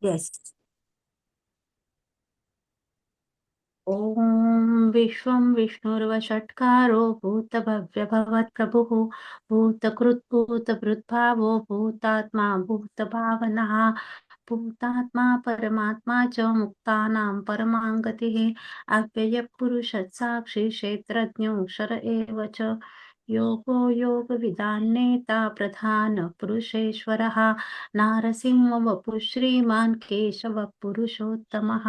Yes. ॐ विश्वं विष्णुर्वषट्कारो भूतभव्यभवत्प्रभुः भूतकृत् भूतात्मा भूतभावनः भूतात्मा परमात्मा च मुक्तानां परमां गतिः अव्ययपुरुषः साक्षी क्षेत्रज्ञो क्षर एव च योगो योगविदान्नेता प्रधानपुरुषेश्वरः नारसिंहवपुः श्रीमान् केशवः पुरुषोत्तमः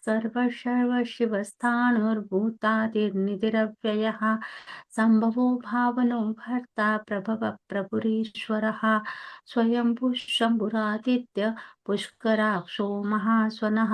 सर्वशर्वशिवस्थाणुर्भूतादिर्निधिरव्ययः सम्भवो भावनो भर्ता प्रभवः प्रभुरीश्वरः स्वयंभुः शम्भुरादित्य पुष्कराक्षो महास्वनः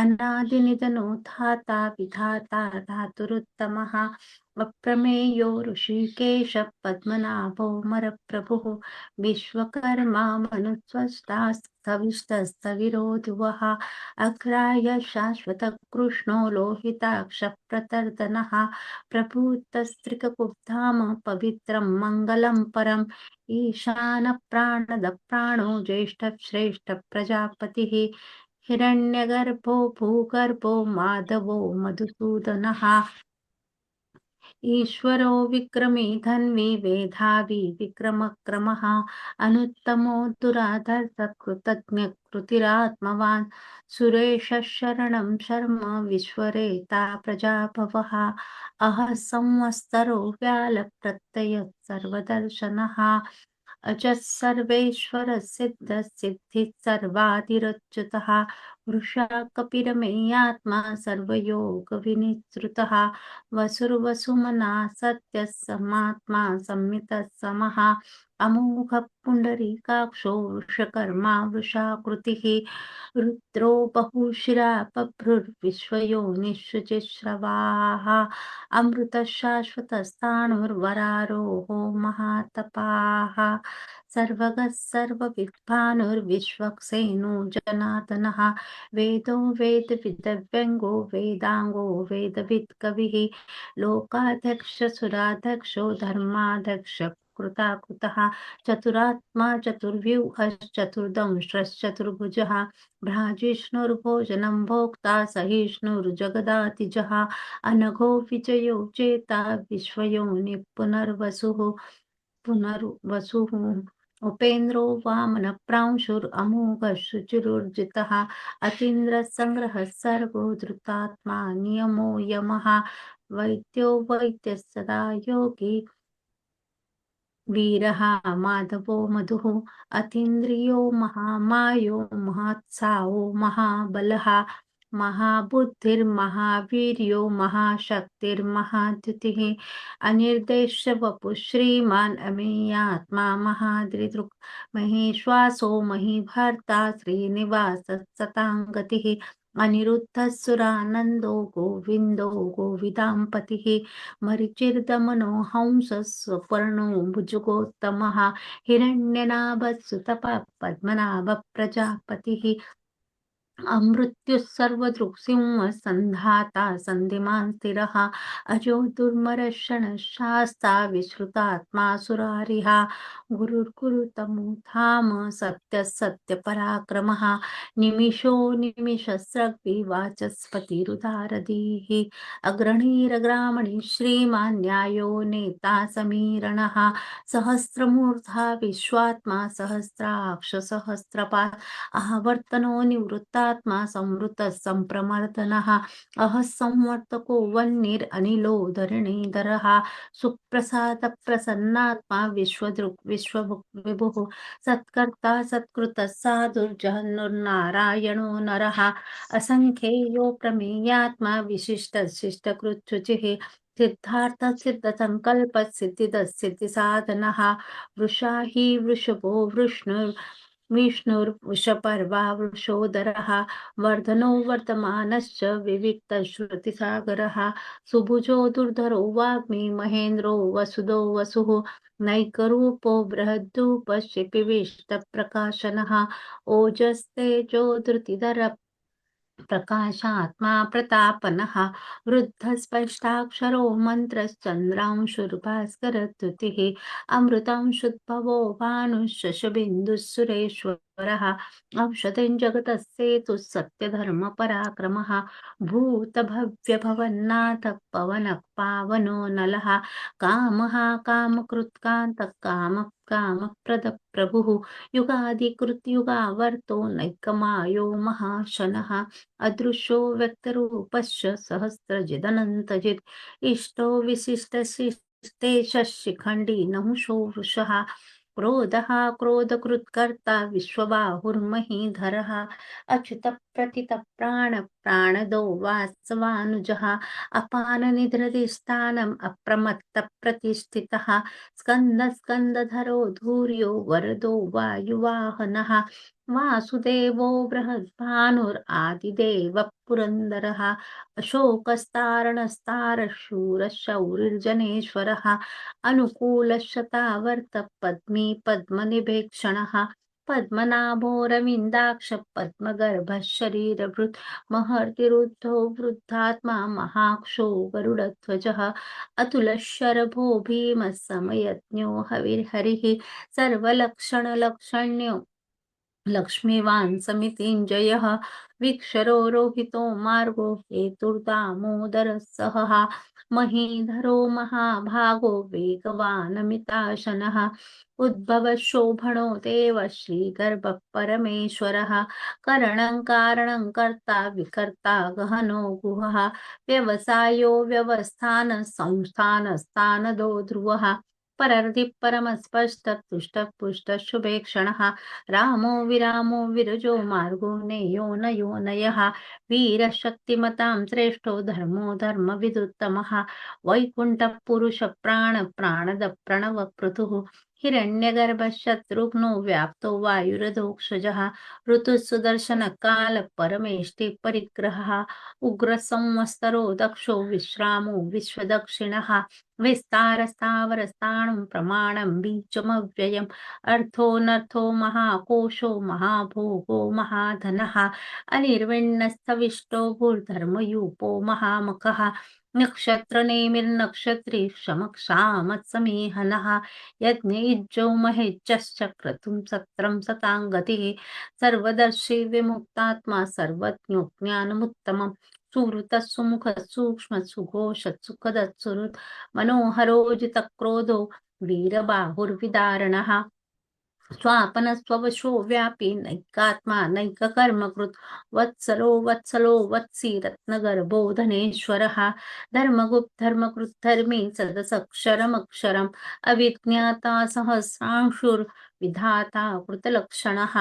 अनादिनिधनो धाता विधाता धातुरुत्तमः अप्रमेयो ऋषिकेश पद्मनाभो मरप्रभुः विश्वकर्मा मनुस्वष्टा स्थविष्टस्थविरो ध्रुवः अग्राह्य शाश्वतकृष्णो लोहिताक्षप्रतर्दनः प्रभूतस्त्रिककुब्धाम पवित्रं मङ्गलं परम् ईशानप्राणदप्राणो ज्येष्ठश्रेष्ठप्रजापतिः हिरण्यगर्भो भूगर्भो माधवो मधुसूदनः ईश्वरो विक्रमी धन्वी वेधावी विक्रमक्रमः अनुत्तमो दुराधर्षकृतज्ञ कृतिरात्मवान् सुरेशः शरणं शर्म विश्वरेता प्रजाभवः अहः संवत्सरो व्यालप्रत्ययः सर्वदर्शनः अजः सर्वेश्वरः सिद्धः सिद्धिः सर्वादिरच्युतः वृषा कपिरमेयात्मा सर्वयोगविनिश्रुतः वसुर्वसुमना सत्यः समात्मा संमितः समः अमोघः पुण्डरीकाक्षो वृषकर्मा वृषाकृतिः रुद्रो बहुशिरा बभ्रुर्विश्वयोनिषुचिश्रवाः अमृतः शाश्वतस्थाणुर्वरारोहो महातपाः सर्वगः सर्वविद्वानुर्विश्वक्सेनो जनार्दनः वेदो वेदविदव्यङ्गो वेदाङ्गो वेदवित्कविः लोकाध्यक्ष सुराध्यक्षो धर्माध्यक्ष कृताकृतः चतुरात्मा चतुर्व्यूहश्चतुर्दंष्ट्रश्चतुर्भुजः भ्राजिष्णुर्भोजनं भोक्ता सहिष्णुर्जगदातिजः अनघो विजयो चेता विश्वयोनिः पुनर्वसुः उपेन्द्रो वामनप्रांशुरमोघः शुचिरुर्जितः अतीन्द्रः सङ्ग्रहः सर्गो धृतात्मा नियमो यमः वैद्यो वैद्यः सदा योगी वीरः माधवो मधुः अतीन्द्रियो महामायो महत्साहो महाबलः महाबुद्धिर्महावीर्यो महाशक्तिर्महाद्युतिः अनिर्देश्य वपुः श्रीमान् अमेयात्मा महादृदृक् महेश्वासो महीभर्ता श्रीनिवासः सताङ्गतिः अनिरुद्धः सुरानन्दो गोविन्दो गोविदाम्पतिः मरिचिर्दमनो हंसः स्वपर्णो भुजगोत्तमः हिरण्यनाभः सुतपः पद्मनाभः प्रजापतिः अमृत्युः सर्वदृक्सिंह सन्धाता सन्धिमान् स्थिरः अजो दुर्मरः क्षणः शास्ता विश्रुतात्मा सुरारिः गुरुर्गुरुतमो धाम सत्यः सत्यपराक्रमः निमिषो निमिषस्रग्भि वाचस्पतिरुदारधीः अग्रणीरग्रामणि श्रीमान् न्यायो नेता समीरणः सहस्रमूर्धा विश्वात्मा सहस्राक्ष सहस्रपात् आवर्तनो निवृत्तात्मा संवृतः सम्प्रमर्दनः अहः संवर्तको वह्निरनिलो धरणीधरः सुप्रसादप्रसन्नात्मा विश्वदृक् विश्वभुक् विभुः सत्कर्ता सत्कृतः साधुर्जहन्नुर्नारायणो नरः असङ्ख्येयो प्रमेयात्मा विशिष्टः शिष्टकृच्छुचिः सिद्धार्थ सिद्धसङ्कल्प सिद्धिदः सिद्धिसाधनः वृषा हि वृषभो विष्णुर्वृषपर्वा वृषोदरः वर्धनो वर्धमानश्च विविक्तश्रुतिसागरः सुभुजो दुर्धरो वाग्मी महेन्द्रो वसुदो वसुः नैकरूपो बृहद्रूपः शिपिविष्टप्रकाशनः ओजस्तेजो धृतिधरः प्रकाशात्मा प्रतापनः वृद्धस्पष्टाक्षरो मन्त्रश्चन्द्रांशुर्भास्करद्युतिः अमृतांशुद्भवो भानुः सुरेश्वरः औषधिं जगतस्येतुः सत्यधर्मपराक्रमः भूतभव्यभवन्नाथः पवनः पावनो नलः कामः कामकृत्कान्तः कामः कामप्रदः प्रभुः युगादिकृत्युगावर्तो नैकमायो महाशनः अदृश्यो व्यक्तरूपश्च सहस्रजिदनन्तजित् इष्टो विशिष्टशिष्टेश शिखण्डी नहुषो वृषः क्रोधः क्रोधकृत्कर्ता विश्वबाहुर्महीधरः अच्युतप्रथितप्राणदो वासवानुजः अपाननिद्रदिस्थानम् अप्रमत्तप्रतिष्ठितः स्कन्दस्कन्दधरो धूर्यो वरदो वायुवाहनः वासुदेवो बृहद्भानुरादिदेवः पुरन्दरः अशोकस्तारणस्तारशूरशौरिर्जनेश्वरः अनुकूलशतावर्तः पद्मी पद्मनिभेक्षणः पद्मनाभोरविन्दाक्ष पद्मगर्भः शरीरभृत् महर्तिरुद्धो वृद्धात्मा महाक्षो गरुडध्वजः अतुलशरभो भीमः समयज्ञो हविर्हरिः सर्वलक्षणलक्षण्यो लक्ष्मीवान् समितिञ्जयः विक्षरो रोहितो मार्गो हेतुर्दामोदरः सहः महीधरो महाभागो वेगवानमिताशनः उद्भवः शोभनो देव श्रीगर्भः परमेश्वरः करणं कारणं कर्ता विकर्ता गहनो गुहः व्यवसायो व्यवस्थानः संस्थानस्थानदो ध्रुवः परर्धि परमस्पष्टः तुष्टः पुष्टः शुभेक्षणः रामो विरामो विरजो मार्गो नेयो नयो नयः वीरशक्तिमतां श्रेष्ठो धर्मो धर्मविदुत्तमः वैकुण्ठः पुरुष प्राणद प्रणव पृथुः हिरण्यगर्भः शत्रुघ्नो व्याप्तो वायुरधोक्षजः ऋतुः सुदर्शनकाल परमेष्टि परिग्रहः उग्रसंवत्सरो दक्षो विश्रामो विश्वदक्षिणः विस्तारस्थावरस्थाणुं प्रमाणं बीजमव्ययम् अर्थोऽनर्थो महाकोशो महाभोगो महाधनः अनिर्विण्णस्थविष्टो भूर्धर्मयूपो महामखः नक्षत्रनेमिर्नक्षत्री क्षमक्षामत्समीहनः यज्ञयुज्यो महेज्यश्च क्रतुं सत्रं सताङ्गतिः सर्वदर्शी विमुक्तात्मा सर्वज्ञो ज्ञानमुत्तमम् सुहृतः सुमुखः सूक्ष्मः सुघोषः सुखदः मनोहरोजितक्रोधो वीरबाहुर्विदारणः स्वापनस्ववशो व्यापी नैकात्मा नैककर्मकृत् वत्सलो वत्सी रत्नगर्भो धनेश्वरः धर्मगुप्त धर्मी सदसक्षरमक्षरम् अविज्ञाता सहस्रांशुर्विधाता कृतलक्षणः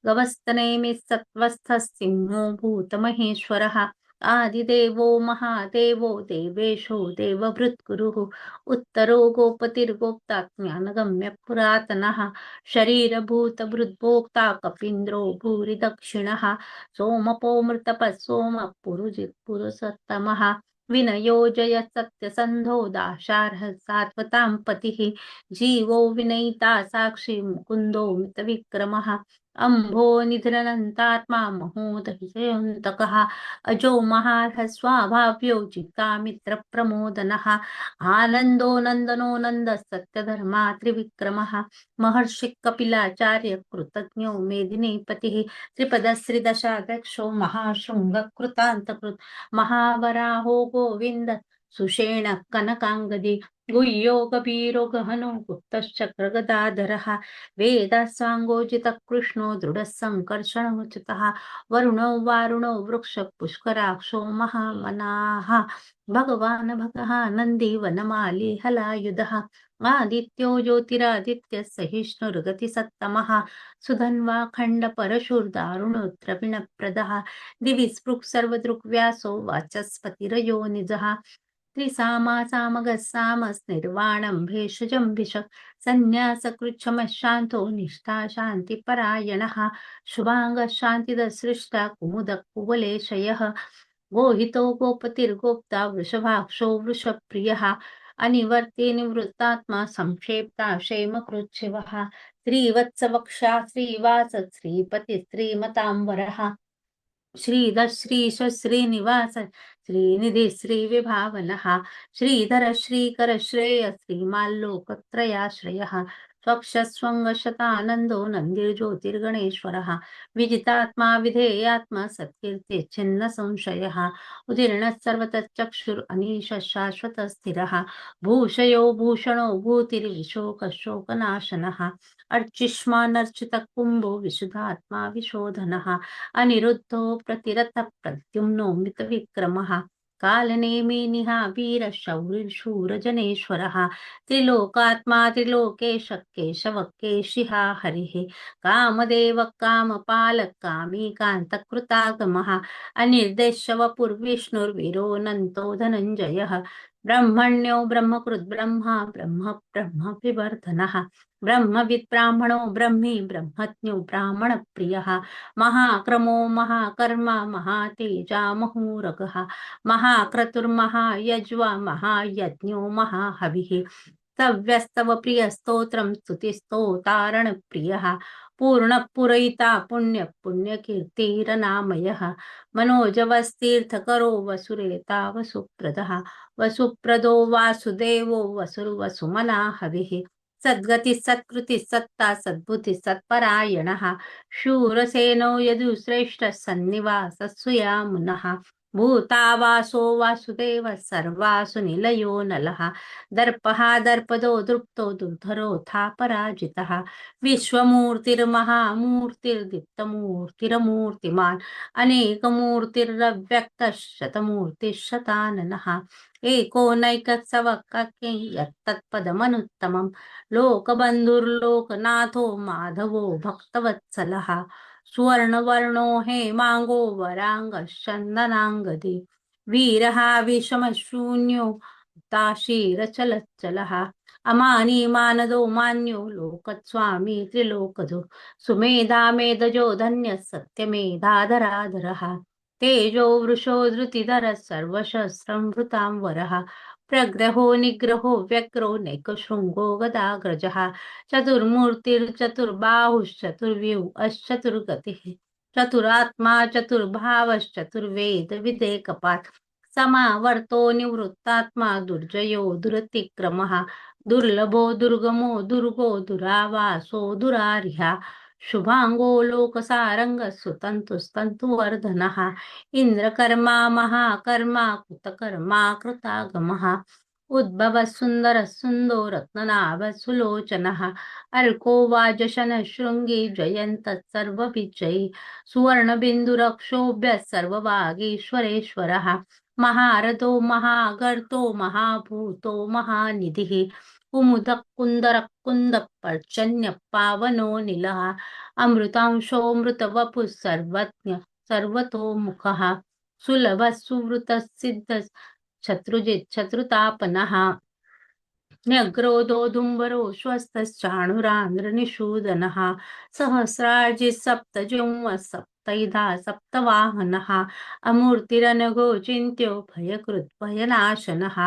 गवस्तनेमि सत्त्वस्थः सिंहो भूतमहेश्वरः आदिदेवो महादेवो देवेशो देवभृत्कुरुः उत्तरो गोपतिर्गोप्ता ज्ञानगम्य पुरातनः शरीरभूतभृद्भोक्ता कपीन्द्रो भूरि दक्षिणः सोमपो मृतपः सोमः पुरुजित् पुरुषोत्तमः विनयो जय सत्यसन्धो दाशार्हः सात्वतां पतिः जीवो विनयिता साक्षी मुकुन्दो मितविक्रमः अम्भो निधिरनन्तात्मा महोदयन्तकः अजो महार्हः स्वाभाव्यो जितामित्रप्रमोदनः आनन्दो नन्दनो नन्दः सत्यधर्मा त्रिविक्रमः महर्षि कपिलाचार्य कृतज्ञो मेदिनीपतिः त्रिपदश्रीदशाध्यक्षो महाशृङ्गकृतान्तकृत् महावराहो गोविन्द सुषेण कनकाङ्गदी गुह्यो गभीरो गहनो गुप्तश्चक्रगदाधरः वेदस्वाङ्गोजितः कृष्णो दृढः सङ्कर्षणोचितः वरुणो वारुणो वृक्ष पुष्कराक्षो महामनाः भगवान् भगः नन्दी वनमाली हलायुधः आदित्यो ज्योतिरादित्यः सहिष्णुर्गतिसत्तमः सुधन्वा खण्डपरशुर्दारुणोऽत्रविणप्रदः दिवि स्पृक् सर्वदृग्व्यासो वाचस्पतिरयो निजः त्रिसामा सामगः सामस्निर्वाणं भेषजं भिषक् सन्न्यासकृच्छमः शान्तो निष्ठा शान्तिपरायणः शुभाङ्गः शान्तिदसृष्टा कुमुदः कुवलेशयः गोहितो गोपतिर्गोप्ता वृषभाक्षो वृषप्रियः अनिवर्ते निवृत्तात्मा संक्षेप्ता क्षेमकृच्छिवः श्रीवत्सवक्षा श्रीवास श्रीपति श्रीमताम्बरः श्रीधर श्रीश श्रीनिवास श्रीनिधी श्रीविभावनः श्रीधर श्रीकर श्रेय श्रीमाल्लोकत्रयाश्रयः स्वक्षस्वङ्गशतानन्दो नन्दिर्ज्योतिर्गणेश्वरः विजितात्मा विधेयात्मा सत्कीर्तिच्छिन्न संशयः उदीर्णः सर्वतश्चक्षुरनीशः शाश्वतः स्थिरः भूषयो भूषणो भूतिर्विशोकशोकनाशनः अर्चिष्मानर्चितः कुम्भो विशुद्धात्मा विशोधनः अनिरुद्धो प्रतिरथः प्रद्युम्नो मितविक्रमः कालनेमिनिः वीरशौरिशूरजनेश्वरः त्रिलोकात्मा त्रिलोकेश केशवः केशिः हरिः कामदेवः कामपालः कामीकान्तकृतागमः अनिर्देश्य वपुर्विष्णुर्वीरोऽनन्तो धनञ्जयः ब्रह्मण्यो ब्रह्मकृद्ब्रह्मा ब्रह्म ब्रह्मविवर्धनः ब्रह्मविद् ब्राह्मणो ब्रह्मी ब्रह्मज्ञो ब्राह्मणप्रियः महाक्रमो महाकर्मा महातेजा महोरगः महाक्रतुर्महायज्वा महायज्ञो महाहविः सव्यस्तव प्रियस्तोत्रं स्तुतिस्तोतारणप्रियः पूर्णः पुरयिता पुण्य पुण्यकीर्तिरनामयः मनोजवस्तीर्थकरो वसुरेता वसुप्रदः वसुप्रदो वासुदेवो वसुर्वसुमना हविः सद्गतिः सत्कृतिः सत्ता सद्बुद्धिः सत्परायणः शूरसेनो यदुश्रेष्ठः सन्निवासः सुयामुनः भूतावासो वासुदेवः सर्वासु निलयो नलः दर्पः दर्पदो दृप्तो दुर्धरोऽथा पराजितः विश्वमूर्तिर्महामूर्तिर्दीप्तमूर्तिरमूर्तिमान् अनेकमूर्तिरव्यक्तः शतमूर्तिः शताननः एकोनैकः सवक्कं यत्तत्पदमनुत्तमं लोकबन्धुर्लोकनाथो माधवो भक्तवत्सलः सुवर्णवर्णो हेमाङ्गो वराङ्गश्चन्दनाङ्गदी वीरः विषमशून्यो ताशीरचलच्चलः अमानी मानदो मान्यो लोकस्वामी त्रिलोकधो सुमेधा मेधजो धन्यः सत्यमेधाधराधरः तेजो वृषो धृतिधरः सर्वशस्त्रं वृतां वरः प्रग्रहो निग्रहो व्यग्रो नैकशृङ्गो गदाग्रजः चतुर्मूर्तिर्चतुर्बाहुश्चतुर्व्यूहश्चतुर्गतिः चतुरात्मा चतुर्भावश्चतुर्वेद विदेकपात् समावर्तो निवृत्तात्मा दुर्जयो दुरतिक्रमः दुर्लभो दुर्गमो दुर्गो दुरावासो दुरार्यः शुभांगो लोकसारंगः सुतन्तुस्तन्तुवर्धनः इंद्रकर्मा महाकर्मा कृतकर्मा कृतागमः उद्भवः सुन्दरः सुन्दो रत्ननाभः सुलोचनः अर्को वाजशनः शृङ्गी जयन्तः सर्वविजयी सुवर्णबिन्दुरक्षोभ्यः सर्ववागीश्वरेश्वरः महारथो महागर्तो महाभूतो महानिधिः कुमुदः कुन्दरः कुन्दः पर्जन्यः पावनो निलः अमृतांशोऽमृतवपुः सर्वज्ञ सर्वतोमुखः सुलभः सुवृतः सिद्धः शत्रुजित् शत्रुतापनः न्यग्रोधोदुम्बरो श्वस्तश्चाणुरान्द्रनिषूदनः सहस्रार्जिः सप्तजिह्वः सप्तैधा सप्तवाहनः अमूर्तिरनघो चिन्त्यो भयकृत् भयनाशनः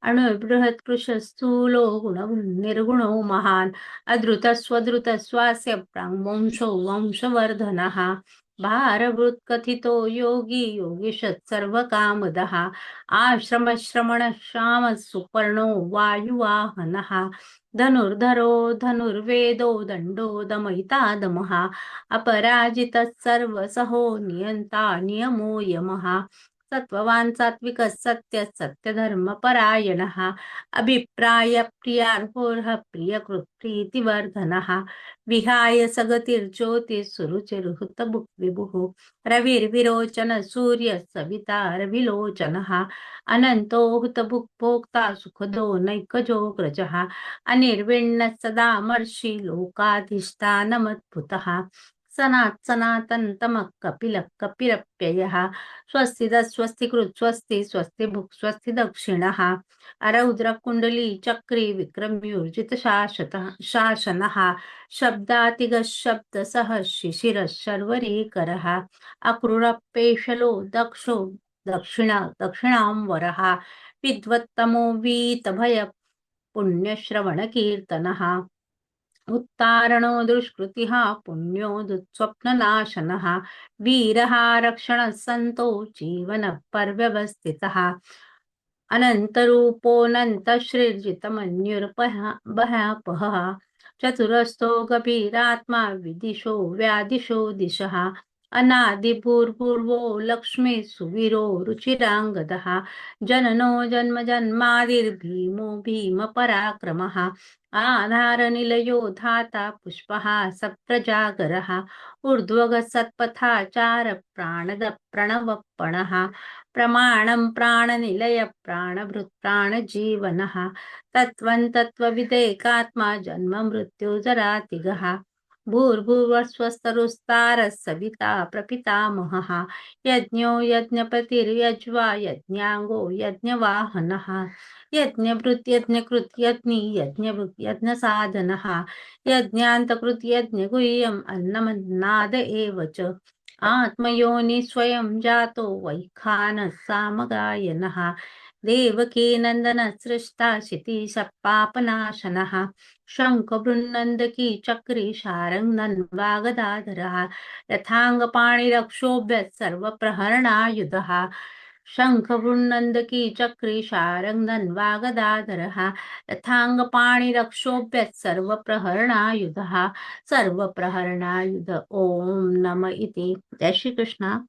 अणुबृहत्कृशस्थूलो गुणनिर्गुणो महान् अधृतस्वधृतस्वास्य प्राङ्वंशो वंशवर्धनः भारभृत्कथितो योगी योगिषत् सर्वकामदः आश्रमश्रमणः श्यामः सुपर्णो वायुवाहनः धनुर्धरो धनुर्वेदो दण्डो दमयिता दमः अपराजितः सर्वसहो नियन्ता नियमो यमः सत्त्ववान् सात्विकः सत्यः सत्यधर्मपरायणः अभिप्राय प्रियार्होर्ह प्रियकृत् प्रीतिवर्धनः विहाय सगतिर्ज्योतिः सुरुचिर्हुतभुक् विभुः रविर्विरोचन सूर्य सविता रविलोचनः अनन्तो हुतभुक् सुखदो नैकजो ग्रजः अनिर्विण्णः सदामर्षि लोकाधिष्ठानमद्भुतः सनातनतमः कपिलः कपिरप्ययः स्वस्तिदः स्वस्तिकृत् स्वस्ति स्वस्तिभुक् स्वस्ति दक्षिणः अरौद्रकुण्डली चक्री विक्रम्यूर्जितशासनः शब्दातिगः शब्दसः शिशिरः शर्वरीकरः अक्रूरपेशलो दक्षो दक्षिणां वरः विद्वत्तमो वीतभय पुण्यश्रवणकीर्तनः उत्तारणो दुष्कृतिः पुण्यो दुःस्वप्ननाशनः वीरः रक्षणः सन्तो जीवनः पर्यवस्थितः अनन्तरूपोऽनन्तश्रीर्जितमन्युर्भयः चतुरस्थो गभीरात्मा विदिशो व्यादिशो दिशः अनादिभूर्भुवो लक्ष्मी सुवीरो रुचिराङ्गदः जननो जन्मजन्मादिर्भीमो भीमपराक्रमः आधारनिलयो धाता पुष्पः सप्रजागरः ऊर्ध्वगसत्पथाचार प्राणद प्रणवपणः प्रमाणं प्राणनिलय प्राणभृत् प्राणजीवनः तत्त्वं तत्त्वविदेकात्मा जन्ममृत्युजरातिगः भूर्भुवस्वस्तरुस्तारः सविता प्रपितामहः यज्ञो यज्ञपतिर्यज्वा यज्ञाङ्गो यज्ञवाहनः यज्ञभृत् यज्ञकृत् यज्ञी यज्ञभुक् यज्ञसाधनः यज्ञान्तकृत् यज्ञगुह्यम् अन्नमन्नाद एव च आत्मयोनि स्वयं जातो वैखानः सामगायनः देवकी नन्दनः सृष्टा क्षितिशपापनाशनः शङ्खबृन्नन्दकी चक्री शारङ्गन्वागदाधरः यथाङ्गपाणिरक्षोभ्यः सर्वप्रहरणायुधः शङ्खबृन्नन्दकी चक्री शारङ्गन्वागदाधरः यथाङ्गपाणिरक्षोभ्यः सर्वप्रहरणायुधः सर्वप्रहरणायुध ओम नम इति. जय श्री कृष्ण.